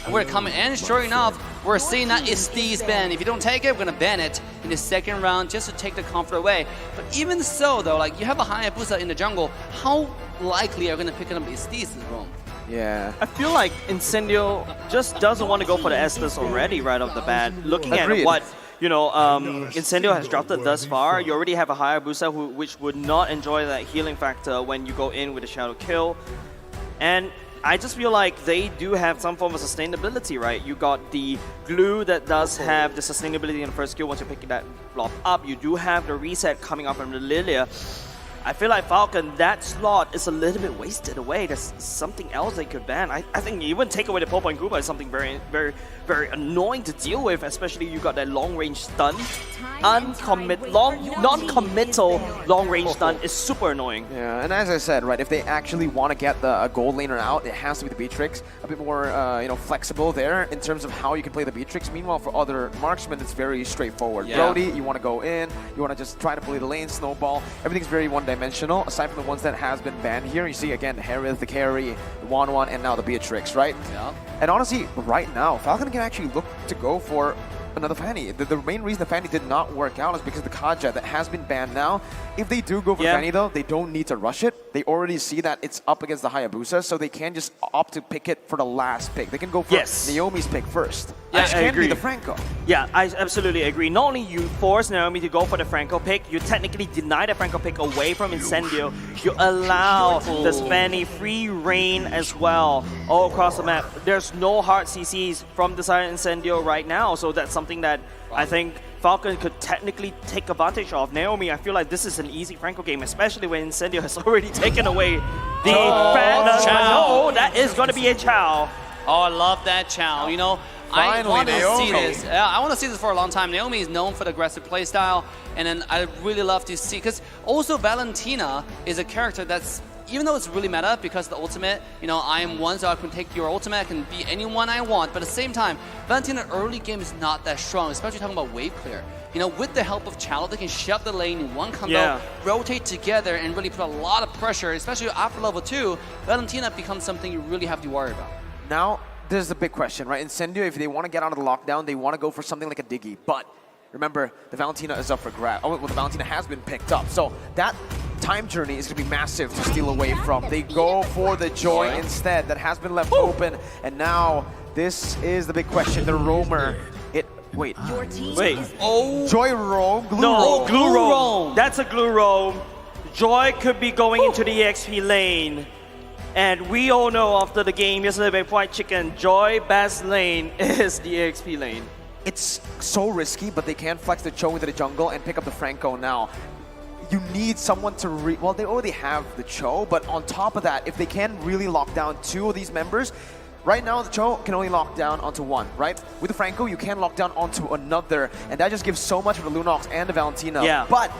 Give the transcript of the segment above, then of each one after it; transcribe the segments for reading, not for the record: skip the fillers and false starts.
We're coming, and sure enough, we're seeing that it's Steve's ban. If you don't take it, we're gonna ban it in the second round just to take the comfort away. But even so, though, like you have a Hayabusa in the jungle, how likely are you gonna pick up Steve's roam? Yeah. I feel like Incendio just doesn't want to go for the Estus already right off the bat. Looking Agreed. at what Incendio has drafted thus far, you already have a Hayabusa which would not enjoy that healing factor when you go in with a Shadow Kill. And I just feel like they do have some form of sustainability, right? You got the glue that does have the sustainability in the first skill once you pick that blob up. You do have the reset coming up from the Lilia. I feel like Falcon, that slot is a little bit wasted away. There's something else they could ban. I think even take away the Popo and Kuba is something very, very, very annoying to deal with, especially you got that long-range stun. Non-committal long-range stun is super annoying. Yeah, and as I said, right, if they actually want to get the gold laner out, it has to be the Beatrix. A bit more, flexible there in terms of how you can play the Beatrix. Meanwhile, for other marksmen, it's very straightforward. Yeah. Brody, you want to go in, you want to just try to play the lane, snowball. Everything's very one-dimensional, aside from the ones that has been banned here. You see, again, the Harith, the carry, the 1-1, and now the Beatrix, right? Yeah. And honestly, right now, Falcon can actually look to go for another Fanny. The main reason the Fanny did not work out is because of the Kaja that has been banned now. If they do go for Fanny though, they don't need to rush it. They already see that it's up against the Hayabusa, so they can just opt to pick it for the last pick. They can go for Naomi's pick first. Yeah, Which I can agree. be the Franco. Yeah, I absolutely agree. Not only you force Naomi to go for the Franco pick, you technically deny the Franco pick away from Incendio. You allow this Fanny free reign as well all across the map. There's no hard CCs from the side of Incendio right now, so that's something that I think Falcon could technically take advantage of. Naomi, I feel like this is an easy Franco game, especially when Incendio has already taken away the No, that is going to be a Chow. Oh, I love that Chow. You know, I Finally, want to see Naomi. this. Yeah, I want to see this for a long time. Naomi is known for the aggressive playstyle, and then I really love to see, because also Valentina is a character that's, even though it's really meta because the ultimate, you know, I am one, so I can take your ultimate, I can be anyone I want, but at the same time, Valentina early game is not that strong, especially talking about wave clear. You know, with the help of Chow, they can shove the lane in one combo, rotate together, and really put a lot of pressure, especially after level 2, Valentina becomes something you really have to worry about. Now, there's the big question, right? Incendio, if they want to get out of the lockdown, they want to go for something like a Diggy, but remember, the Valentina is up for grab. Oh, well, the Valentina has been picked up, so that time journey is going to be massive to steal away from. They go for the Joy instead. That has been left open, and now this is the big question. The roamer. Wait. Oh. Joy roam. Glue roam. That's a glue roam. Joy could be going into the EXP lane. And we all know after the game yesterday by White Chicken, Joy best lane is the EXP lane. It's so risky, but they can flex the Cho into the jungle and pick up the Franco now. You need someone to well, they already have the Cho, but on top of that, if they can really lock down 2 of these members, right now the Cho can only lock down onto 1, right? With the Franco, you can lock down onto another, and that just gives so much for the Lunox and the Valentina. Yeah. But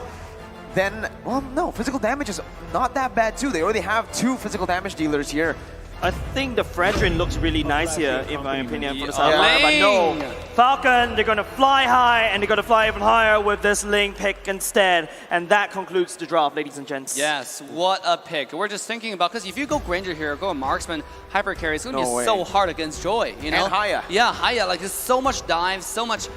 then, well, no, physical damage is not that bad too. They already have 2 physical damage dealers here. I think the Fredrin looks really nice here, in my opinion, for the sideline. But no, Falcon, they're going to fly high, and they're going to fly even higher with this Ling pick instead. And that concludes the draft, ladies and gents. Yes, what a pick. We're just thinking about, because if you go Granger here, go Marksman, Hyper Carry, it's going to be so hard against Joy, you know? And Haya. Yeah, Haya, like there's so much dive, so much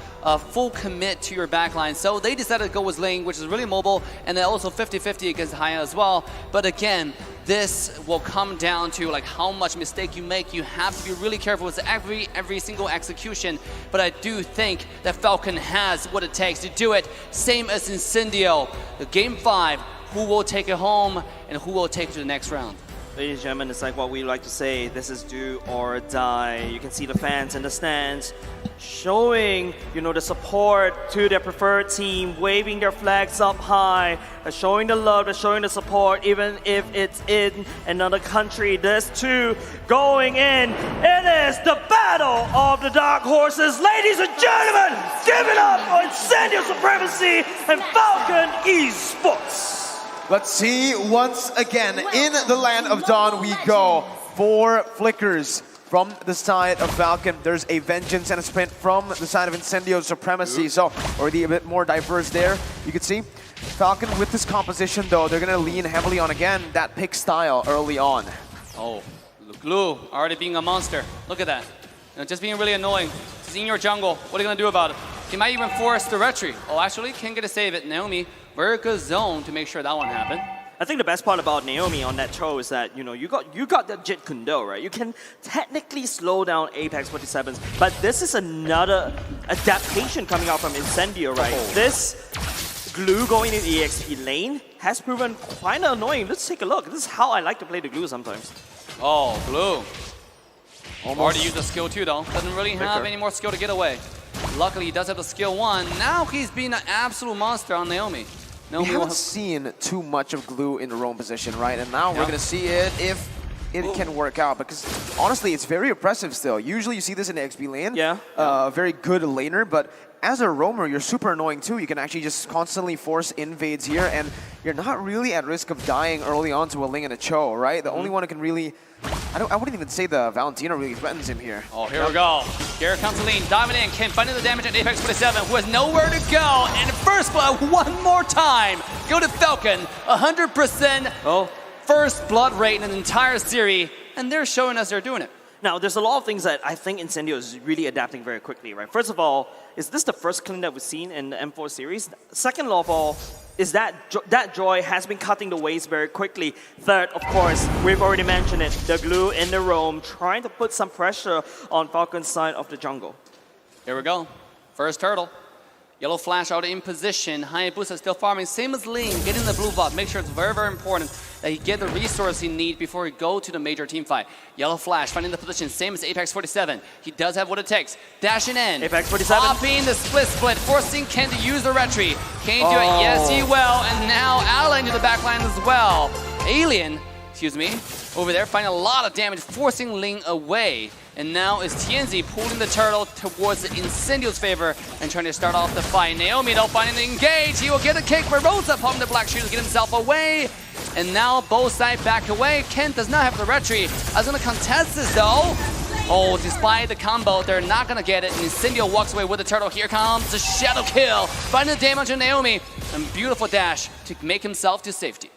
full commit to your backline. So they decided to go with Ling, which is really mobile, and then also 50-50 against Haya as well. But again, this will come down to like how much mistake you make. You have to be really careful with every single execution. But I do think that Falcon has what it takes to do it. Same as Incendio. The Game 5, who will take it home and who will take it to the next round? Ladies and gentlemen, it's like what we like to say, this is do or die. You can see the fans in the stands showing, you know, the support to their preferred team, waving their flags up high, showing the love, showing the support, even if it's in another country. There's 2 going in. It is the battle of the dark horses. Ladies and gentlemen, give it up for Incendio Supremacy and Falcon Esports. Let's see, once again, in the land of Dawn we go. 4 flickers from the side of Falcon. There's a Vengeance and a Sprint from the side of Incendio Supremacy. So, already a bit more diverse there. You can see Falcon with this composition though, they're gonna lean heavily on, again, that pick style early on. Oh, Glue already being a monster. Look at that. just being really annoying. He's in your jungle. What are you going to do about it? He might even force the retry. Oh, actually, can't get a save it. Naomi, very good zone to make sure that one happened. I think the best part about Naomi on that throw is that, you got the Jit Kundo, right? You can technically slow down Apex 47s, but this is another adaptation coming out from Incendio, right? This glue going in the EXP lane has proven quite annoying. Let's take a look. This is how I like to play the glue sometimes. Oh, glue. Already used the skill 2 though. Doesn't really have any more skill to get away. Luckily, he does have the skill 1. Now he's being an absolute monster on Naomi. We haven't seen too much of glue in the roam position, right? And now we're going to see it if it can work out. Because honestly, it's very oppressive still. Usually you see this in the XP lane. Very good laner, but as a roamer, you're super annoying too. You can actually just constantly force invades here, and you're not really at risk of dying early on to a Ling and a Cho, right? The only one who can really... I wouldn't even say the Valentina really threatens him here. Oh, here we go. Here comes Lean, diving in. Ken finding the damage at Apex 47, who has nowhere to go. And first blood one more time. Go to Falcon, 100% first blood rate in an entire series. And they're showing us they're doing it. Now, there's a lot of things that I think Incendio is really adapting very quickly, right? First of all, is this the first clean that we've seen in the M4 series? Second of all, is that Joy has been cutting the waves very quickly. Third, of course, we've already mentioned it, the glue in the roam, trying to put some pressure on Falcon's side of the jungle. Here we go. First turtle. Yellow flash out in position. Hayabusa still farming. Same as Ling, getting the blue buff. Make sure it's very, very important that he get the resource he needs before he go to the major team fight. Yellow flash finding the position. Same as Apex 47. He does have what it takes. Dashing in. Apex 47. Popping the split, forcing Ken to use the retry. Can't do it. Yes, he will. And now Allen to the backline as well. Alien, excuse me, over there finding a lot of damage, forcing Ling away. And now is TNZ pulling the turtle towards the Incendio's favor and trying to start off the fight. Naomi though finding the engage. He will get a kick, but Rosa popping the black shield to get himself away. And now both sides back away. Kent does not have the retry. I was going to contest this though. Oh, despite the combo, they're not going to get it. And Incendio walks away with the turtle. Here comes the shadow kill. Finding the damage on Naomi. And beautiful dash to make himself to safety.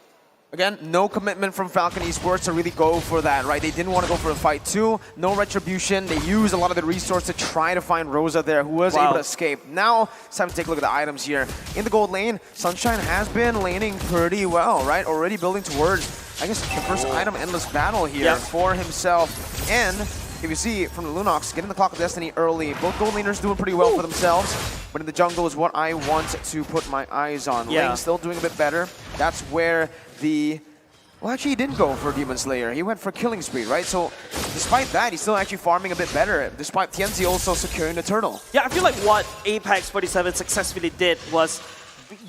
Again, no commitment from Falcon Esports to really go for that, right? They didn't want to go for a fight too. No retribution. They used a lot of the resources to try to find Rosa there, who was able to escape. Now, it's time to take a look at the items here. In the gold lane, Sunshine has been laning pretty well, right? Already building towards, I guess, the first item, Endless Battle here for himself. And if you see from the Lunox, getting the Clock of Destiny early. Both gold laners doing pretty well for themselves. But in the jungle is what I want to put my eyes on. Ling still doing a bit better. That's where well, actually, he didn't go for Demon Slayer. He went for Killing Spree, right? So, despite that, he's still actually farming a bit better, despite TNZ also securing the turtle. Yeah, I feel like what Apex 47 successfully did was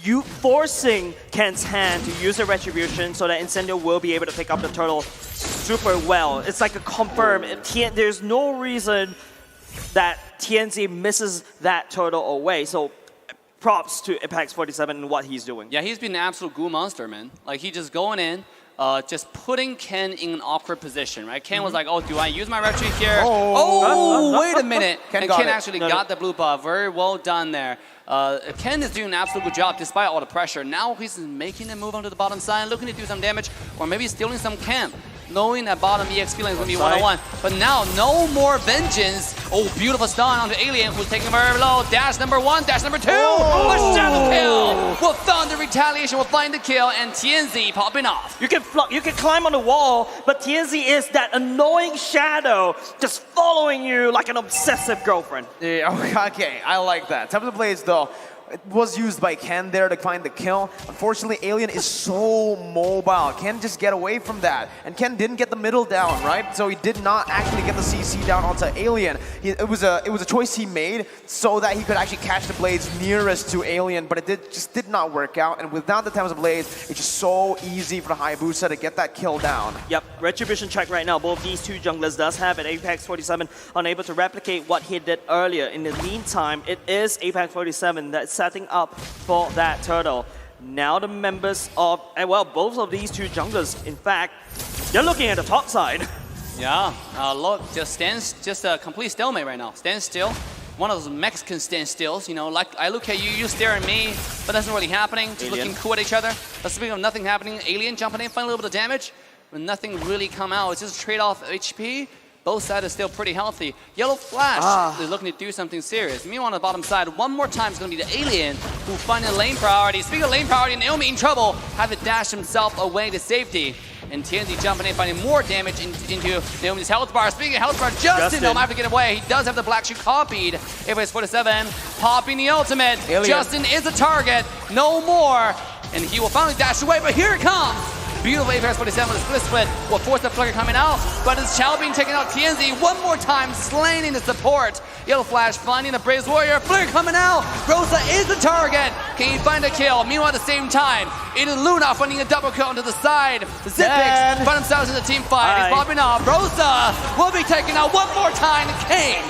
you forcing Ken's hand to use a retribution so that Incendio will be able to pick up the turtle super well. It's like a confirm. There's no reason that TNZ misses that turtle away. So, props to Apex 47 and what he's doing. Yeah, he's been an absolute goo monster, man. Like, he just going in, just putting Ken in an awkward position, right? Ken was like, oh, do I use my retry here? Wait a minute. Ken actually got the blue buff. Very well done there. Ken is doing an absolute good job despite all the pressure. Now he's making a move onto the bottom side, looking to do some damage, or maybe stealing some camp. Knowing that bottom EXP lane is going to be one-on-one. But now, no more vengeance. Oh, beautiful stun onto Alien, who's taking very low. Dash number 1, dash number 2. A shadow kill. Will Thunder Retaliation will find the kill, and TNZ popping off. You can climb on the wall, but TNZ is that annoying shadow just following you like an obsessive girlfriend. Yeah, okay, I like that. Time of the Blaze, though. It was used by Ken there to find the kill. Unfortunately, Alien is so mobile. Ken just get away from that. And Ken didn't get the middle down, right? So he did not actually get the CC down onto Alien. It was a choice he made so that he could actually catch the blades nearest to Alien, but it just did not work out. And without the Times of Blaze, it's just so easy for the Hayabusa to get that kill down. Yep, retribution check right now. Both these two junglers does have it. Apex 47 unable to replicate what he did earlier. In the meantime, it is Apex 47 that's setting up for that turtle. Now the members of, well, both of these two junglers, in fact, they're looking at the top side. Yeah, look, just a complete stalemate right now. Stand still. One of those Mexican stand stills, you know, like I look at you, you stare at me, but that's not really happening. Just looking cool at each other. But speaking of nothing happening, Alien jumping in, finding a little bit of damage, but nothing really come out. It's just a trade-off HP. Both sides are still pretty healthy. Yellow Flash is looking to do something serious. Meanwhile, on the bottom side, one more time is going to be the Alien who finding lane priority. Speaking of lane priority, Naomi in trouble, have to dash himself away to safety. And TNZ jumping in, finding more damage into Naomi's health bar. Speaking of health bar, Justin might have to get away. He does have the black shoe copied. Apex 47, popping the ultimate. Alien. Justin is a target, no more. And he will finally dash away, but here it comes. Beautiful Apex 47 with a split will force the flicker coming out, but it's Chow being taken out. TNZ one more time, slaying the support. Yellow Flash finding the Braves Warrior, flicker coming out. Rosa is the target. Can he find a kill? Meanwhile, at the same time, it is Luna finding a double kill onto the side. Zipix find themselves in the team fight. He's popping off. Rosa will be taken out one more time. Kane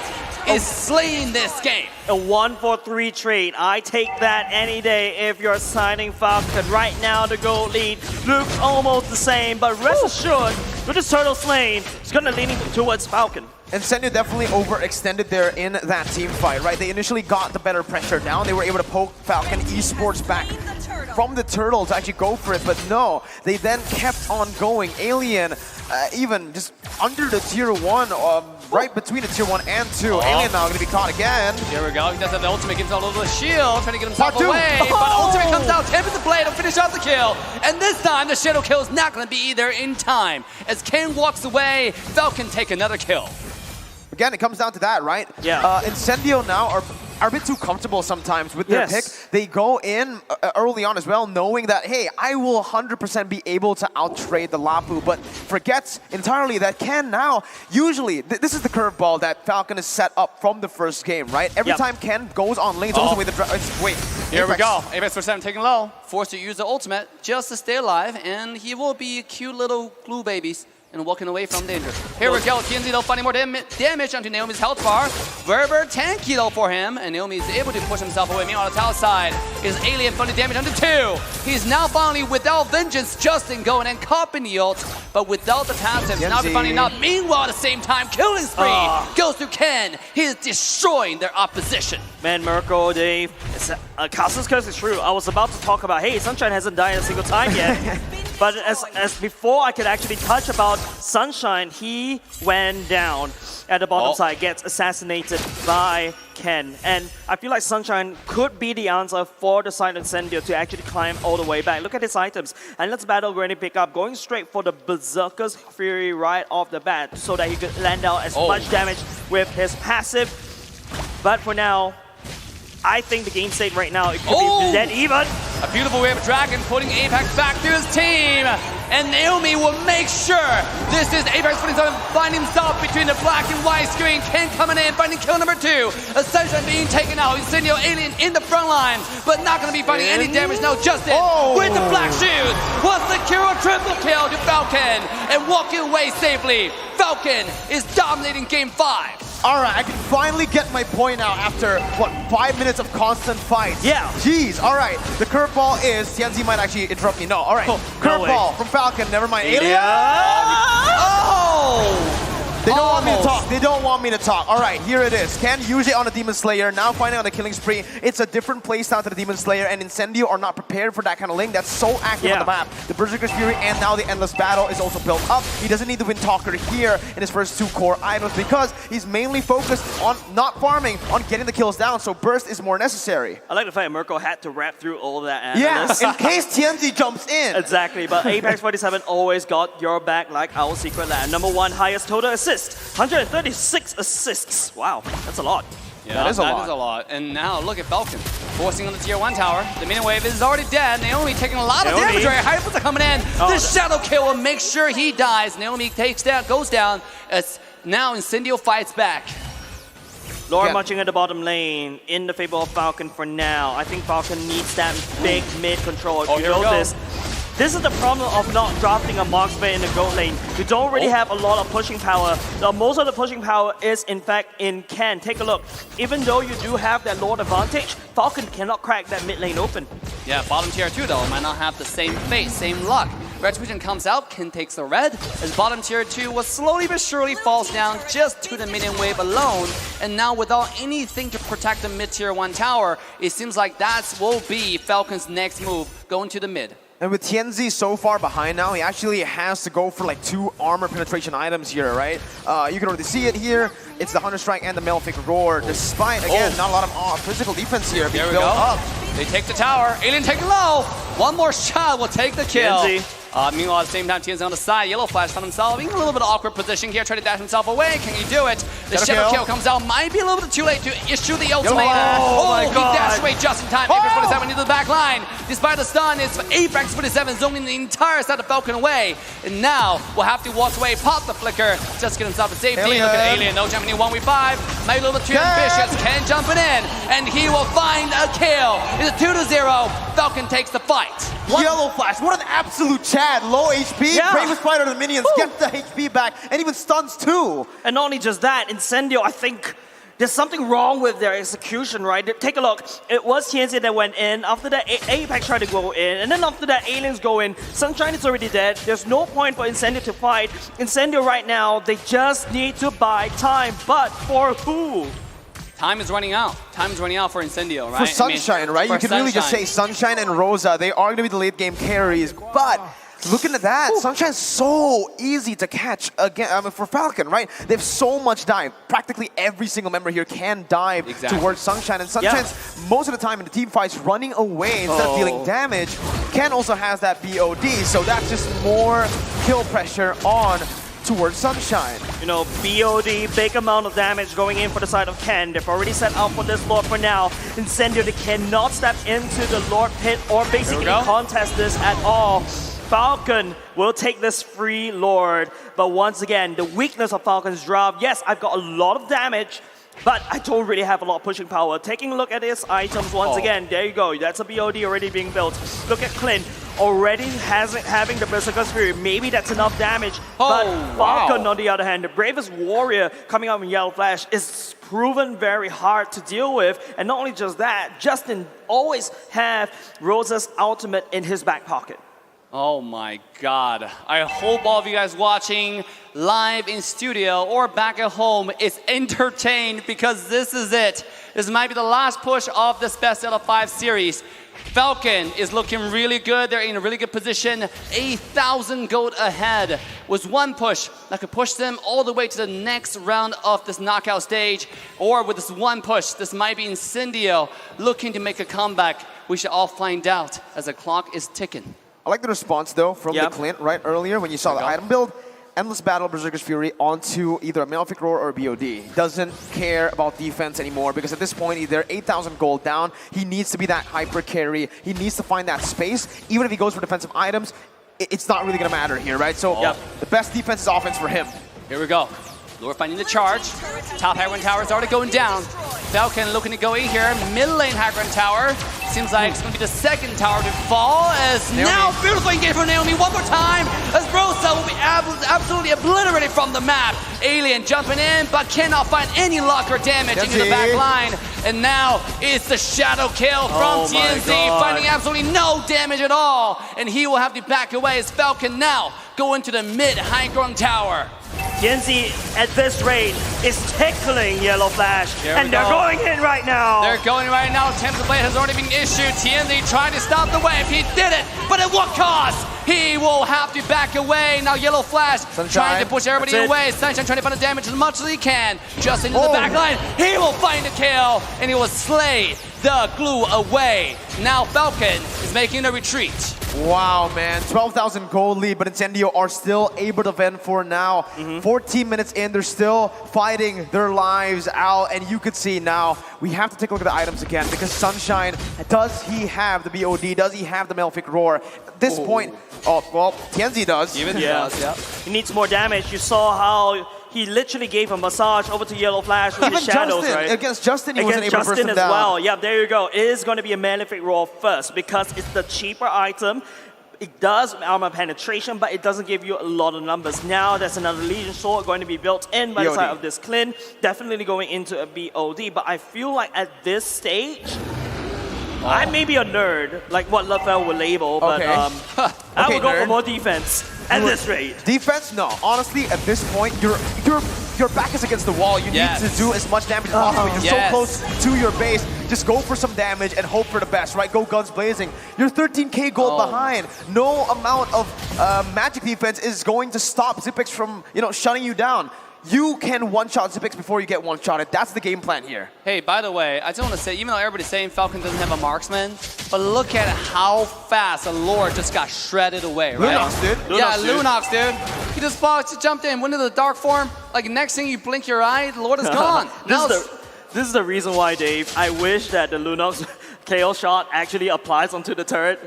is slaying this game. A 1-4-3 trade. I take that any day if you're signing Falcon. Right now, the gold lead looks almost the same, but rest assured, with this turtle slain, it's going to lean towards Falcon. Incendio definitely overextended there in that team fight, right? They initially got the better pressure down. They were able to poke Falcon Esports back from the turtle to actually go for it, but no, they then kept on going. Alien, even just under the tier 1, right between the tier 1 and 2. Alien now going to be caught again. Here we go. He does have the ultimate, gives out a little shield, trying to get himself away. But ultimate comes out, tempers the blade, and finish off the kill. And this time, the shadow kill is not going to be there in time. As Kane walks away, Falcon take another kill. Again, it comes down to that, right? Yeah. Incendio now are a bit too comfortable sometimes with their pick. They go in early on as well, knowing that, hey, I will 100% be able to out-trade the Lapu, but forgets entirely that Ken now, usually, this is the curveball that Falcon is set up from the first game, right? Every time Ken goes on lane, it's always the way the wait. Here we go. Apex 47 taking low, forced to use the ultimate just to stay alive, and he will be cute little glue babies and walking away from danger. Here we go, TNZ though finding more damage onto Naomi's health bar. Very tanky though for him, and Naomi is able to push himself away. Meanwhile, on the tower side is Alien finding damage onto 2. He's now finally without vengeance. Justin going and copping the ult, but without the passive. Now be finding out. Meanwhile, at the same time, killing spree goes to Ken. He is destroying their opposition. Man, Mirko, Dave, Castle's Curse is true. I was about to talk about, hey, Sunshine hasn't died a single time yet. But as before I could actually touch about Sunshine, he went down at the bottom side, gets assassinated by Ken. And I feel like Sunshine could be the answer for the side of Incendio to actually climb all the way back. Look at his items. And let's battle Granny pick up, going straight for the Berserker's Fury right off the bat so that he could land out as much damage with his passive. But for now, I think the game state right now, it could be dead even. A beautiful wave of Dragon putting Apex back to his team. And Naomi will make sure this is Apex 47 finding himself between the black and white screen. Ken coming in, finding kill number 2. Sunshine being taken out. Incendio Alien in the front line, but not going to be finding any damage now. Justin with the black shoes will secure a triple kill to Falcon and walking away safely. Falcon is dominating game 5. All right, I can finally get my point out after, what, 5 minutes of constant fights. Yeah. Jeez, all right. The curveball is, TNZ might actually interrupt me. No, all right. Curveball from Falcon, never mind. Alien! They don't want me to talk. They don't want me to talk. All right, here it is. Ken usually on a Demon Slayer, now finding on the killing spree. It's a different playstyle to the Demon Slayer, and Incendio are not prepared for that kind of link that's so active on the map. The Berserker's Fury and now the Endless Battle is also built up. He doesn't need the Wind Talker here in his first 2 core items because he's mainly focused on not farming, on getting the kills down, so Burst is more necessary. I like the fact Mirko had to wrap through all that analysis. Yeah, in case TNZ jumps in. Exactly, but Apex 47 always got your back like our secret lab. Number 1 highest total assist. 136 assists. Wow, that's a lot. Yeah, that is a lot. And now look at Falcon forcing on the tier 1 tower. The minion wave is already dead. Naomi taking a lot of damage. Hypers are coming in. The shadow kill will make sure he dies. Naomi goes down as now Incendio fights back. Laura marching at the bottom lane in the favor of Falcon for now. I think Falcon needs that big mid control. You know this. This is the problem of not drafting a marksman in the gold lane. You don't really have a lot of pushing power. Most of the pushing power is, in fact, in Ken. Take a look. Even though you do have that Lord advantage, Falcon cannot crack that mid lane open. Yeah, bottom tier 2, though, might not have the same fate, same luck. Retribution comes out, Ken takes the red, as bottom tier 2 was slowly but surely falls down just to the minion wave alone. And now without anything to protect the mid tier 1 tower, it seems like that will be Falcon's next move, going to the mid. And with Tianzi so far behind now, he actually has to go for like 2 armor penetration items here, right? You can already see it here. It's the Hunter Strike and the Malefic Roar, despite, again, not a lot of physical defense here being built up. They take the tower. Alien take low. One more shot will take the kill. Meanwhile, at the same time, Tianzi on the side. Yellow Flash found himself in a little bit of awkward position here, trying to dash himself away. Can he do it? The Shadow Kill comes out. Might be a little bit too late to issue the ultimate. Oh my God. He dashed away just in time. AP-47 into the back line. Despite the stun, it's Apex-47 zoning the entire side of Falcon away. And now we'll have to walk away, pop the flicker, just get himself to safety. Look at Alien, no jumping in 1v5. Maybe a little bit too ambitious. Ken jumping in, and he will find a kill. It's a 2-0. Falcon takes the fight. Yellow Flash, what an absolute Chad. Low HP, bravest fighter of the minions, gets the HP back, and even stuns too. And not only just that, Incendio, I think there's something wrong with their execution, right? Take a look. It was Tianzi that went in. After that, Apex tried to go in. And then after that, Aliens go in. Sunshine is already dead. There's no point for Incendio to fight. Incendio right now, they just need to buy time. But for who? Time is running out. Time is running out for Incendio, right? For Sunshine, right? You can really just say Sunshine and Rosa, they are going to be the late game carries. But looking at that, Sunshine's so easy to catch again. I mean, for Falcon, right? They have so much dive. Practically every single member here can dive towards Sunshine. And Sunshine's most of the time in the team fights running away instead of dealing damage. Ken also has that BOD, so that's just more kill pressure on towards Sunshine. You know, BOD, big amount of damage going in for the side of Ken. They've already set out for this Lord for now. Incendio, they cannot step into the Lord pit or basically contest this at all. Falcon will take this free Lord, but once again, the weakness of Falcon's drop, yes, I've got a lot of damage, but I don't really have a lot of pushing power. Taking a look at his items once again, there you go, that's a BOD already being built. Look at Clint, already having the Berserker Spirit, maybe that's enough damage, but Falcon on the other hand, the bravest warrior coming out in Yellow Flash is proven very hard to deal with, and not only just that, Justin always have Rosa's ultimate in his back pocket. Oh my God. I hope all of you guys watching live in studio or back at home is entertained, because this is it. This might be the last push of this best out of 5 series. Falcon is looking really good. They're in a really good position. 8,000 gold ahead. Was one push that could push them all the way to the next round of this knockout stage. Or with this one push, this might be Incendio looking to make a comeback. We should all find out as the clock is ticking. I like the response, though, from the Clint right earlier when you saw the item build. Endless Battle, Berserker's Fury onto either a Malefic Roar or a BOD. Doesn't care about defense anymore, because at this point, they're 8,000 gold down. He needs to be that hyper carry. He needs to find that space. Even if he goes for defensive items, it's not really going to matter here, right? So the best defense is offense for him. Here we go. Lure finding the charge. Top high ground tower is already going down. Falcon looking to go in here. Mid lane high ground tower. Seems like it's going to be the second tower to fall. As now beautiful engage for Naomi one more time. As Rosa will be absolutely obliterated from the map. Alien jumping in, but cannot find any luck or damage into the back line. And now it's the shadow kill from TNZ, finding absolutely no damage at all. And he will have to back away as Falcon now go into the mid high ground tower. Tianzi, at this rate, is tickling Yellow Flash, and they're going in right now. They're going right now. Tempest Blade has already been issued. Tianzi trying to stop the wave. He did it, but at what cost? He will have to back away. Now Yellow Flash trying to push everybody away. Sunshine trying to find the damage as much as he can. Just into the back line. He will find a kill, and he will slay the glue away. Now Falcon is making a retreat. Wow, man. 12,000 gold lead, but Incendio are still able to fend for now. 14 minutes in, they're still fighting their lives out, and you could see now, we have to take a look at the items again, because Sunshine, does he have the BOD? Does he have the Malefic Roar? At this point, well, Tianzi does. Even he does, He needs more damage. You saw how he literally gave a massage over to Yellow Flash with his shadows, right? Against Justin, he wasn't able to burst him down. Justin as well. Yeah, there you go. It is going to be a Malefic Roar first, because it's the cheaper item. It does armor penetration, but it doesn't give you a lot of numbers. Now there's another Legion Sword going to be built in by the side of this Clint. Definitely going into a BOD, but I feel like at this stage, I may be a nerd, like what Lafell would label, but I would go for more defense at this rate. Defense? No. Honestly, at this point, you're your back is against the wall. You Yes. need to do as much damage as possible. You're Yes. so close to your base. Just go for some damage and hope for the best, right? Go guns blazing. You're 13k gold behind. No amount of magic defense is going to stop Xyp9x from, shutting you down. You can one-shot Xyp9x before you get one-shotted. That's the game plan here. Hey, by the way, I just want to say, even though everybody's saying Falcon doesn't have a marksman, but look at how fast a Lord just got shredded away, right? Lunox, dude. Yeah, Lunox, dude. He just jumped in, went into the dark form. Like, next thing you blink your eye, the Lord is gone. This is the reason why, Dave, I wish that the Lunox KO shot actually applies onto the turret.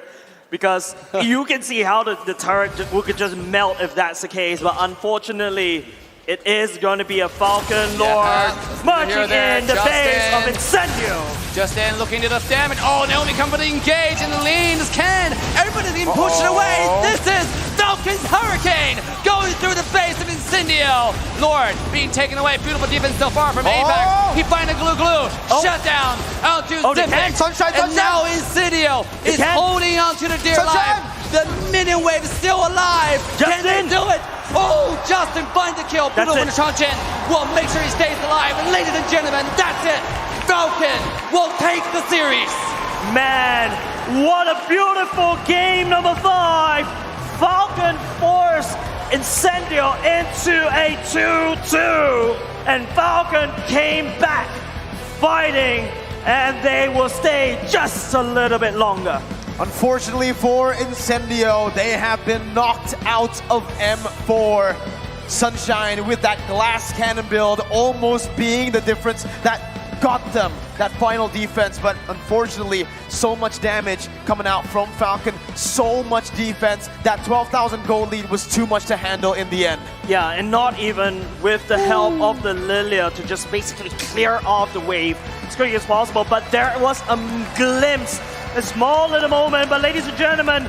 Because you can see how the turret could just melt if that's the case. But unfortunately, it is going to be a Falcon Lord marching in the base of Incendio. Justin looking to the damage. Oh, Naomi coming to engage and the lean is Ken. Everybody's being pushed away. This is Falcon's Hurricane going through the base of Incendio. Lord being taken away. Beautiful defense so far from APAC. He finds a glue. Shut down. Out to Xyp9x. Sunshine. And now Incendio is holding on to the dear life. The minion wave is still alive. Can they do it? Oh, Justin finds the kill. Brutal when Shanchin will make sure he stays alive. And ladies and gentlemen, that's it. Falcon will take the series. Man, what a beautiful game number 5. Falcon forced Incendio into a 2-2. And Falcon came back fighting, and they will stay just a little bit longer. Unfortunately for Incendio, they have been knocked out of M4. Sunshine with that glass cannon build almost being the difference that got them that final defense, but unfortunately so much damage coming out from Falcon, so much defense. That 12,000 gold lead was too much to handle in the end. Yeah, and not even with the help of the Lilia to just basically clear off the wave as quickly as possible, but there was a glimpse, a small little moment, but ladies and gentlemen,